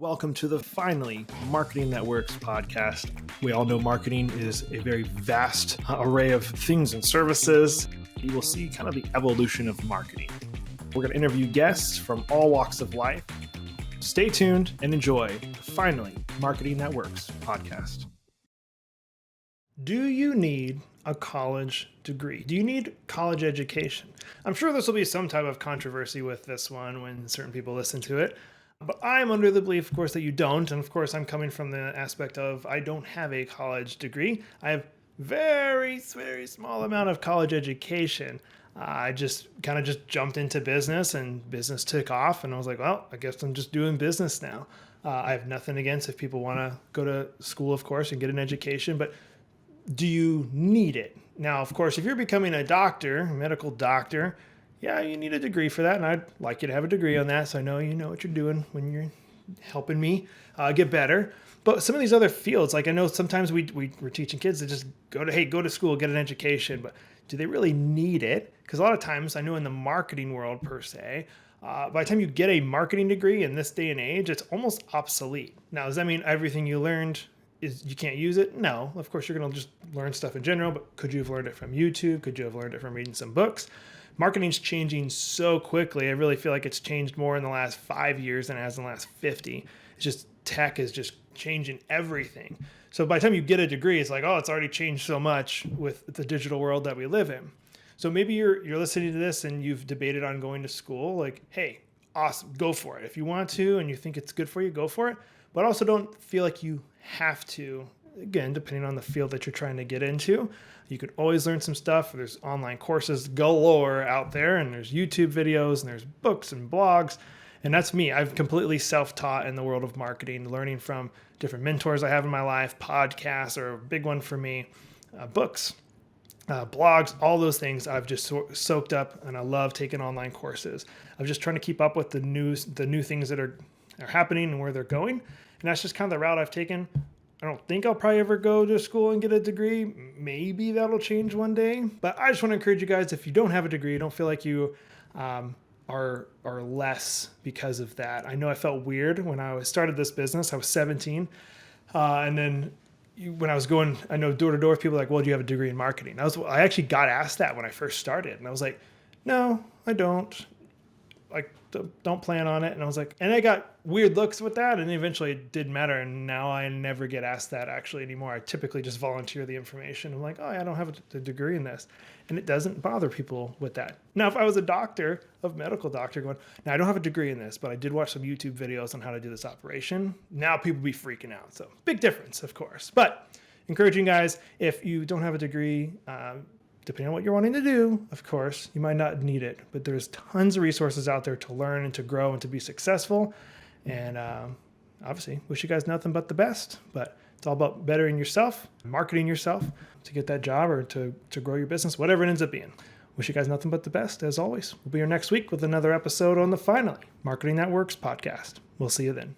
Welcome to the Finally Marketing That Works podcast. We all know marketing is a very vast array of things and services. You will see kind of the evolution of marketing. We're going to interview guests from all walks of life. Stay tuned and enjoy the Finally Marketing That Works podcast. Do you need a college degree? Do you need college education? I'm sure this will be some type of controversy with this one when certain people listen to it. But I'm under the belief, of course, that you don't. And of course, I'm coming from the aspect of I don't have a college degree. I have very small amount of college education. I just jumped into business and business took off. And I was like, well, I guess I'm just doing business now. I have nothing against if people want to go to school, of course, and get an education. But do you need it? Now, of course, if you're becoming a doctor, a medical doctor, yeah, you need a degree for that, and I'd like you to have a degree on that so I know you know what you're doing when you're helping me get better. But some of these other fields, like I know sometimes we're teaching kids to just go to school, get an education, but do they really need it? Because a lot of times, I know in the marketing world per se, by the time you get a marketing degree in this day and age, it's almost obsolete. Now, does that mean everything you learned is you can't use it? No, of course you're going to just learn stuff in general, but could you have learned it from YouTube? Could you have learned it from reading some books? Marketing's changing so quickly. I really feel like it's changed more in the last 5 years than it has in the last 50. It's just tech is just changing everything. So by the time you get a degree, it's like, oh, it's already changed so much with the digital world that we live in. So maybe you're listening to this and you've debated on going to school. Like, hey, awesome, go for it. If you want to and you think it's good for you, go for it. But also don't feel like you have to. Again, depending on the field that you're trying to get into, you could always learn some stuff. There's online courses galore out there, and there's YouTube videos, and there's books and blogs. And that's me. I've completely self-taught in the world of marketing, learning from different mentors I have in my life. Podcasts are a big one for me. Books, blogs, all those things I've just soaked up, and I love taking online courses. I'm just trying to keep up with the new things that are happening and where they're going. And that's just kind of the route I've taken. I don't think I'll probably ever go to school and get a degree. Maybe that'll change one day. But I just want to encourage you guys, if you don't have a degree, don't feel like you are less because of that. I know I felt weird when I started this business. I was 17. And then when I was going, I know door to door, people were like, well, do you have a degree in marketing? I actually got asked that when I first started. And I was like, no, I don't. Like, don't plan on it. And I was like, and I got weird looks with that. And eventually it didn't matter. And now I never get asked that actually anymore. I typically just volunteer the information. I'm like, oh, I don't have a degree in this. And it doesn't bother people with that. Now, if I was a medical doctor going, now I don't have a degree in this, but I did watch some YouTube videos on how to do this operation. Now people be freaking out. So big difference, of course. But encouraging guys, if you don't have a degree, depending on what you're wanting to do, of course, you might not need it, but there's tons of resources out there to learn and to grow and to be successful. And obviously, wish you guys nothing but the best, but it's all about bettering yourself, marketing yourself to get that job or to grow your business, whatever it ends up being. Wish you guys nothing but the best, as always. We'll be here next week with another episode on the Finally Marketing That Works podcast. We'll see you then.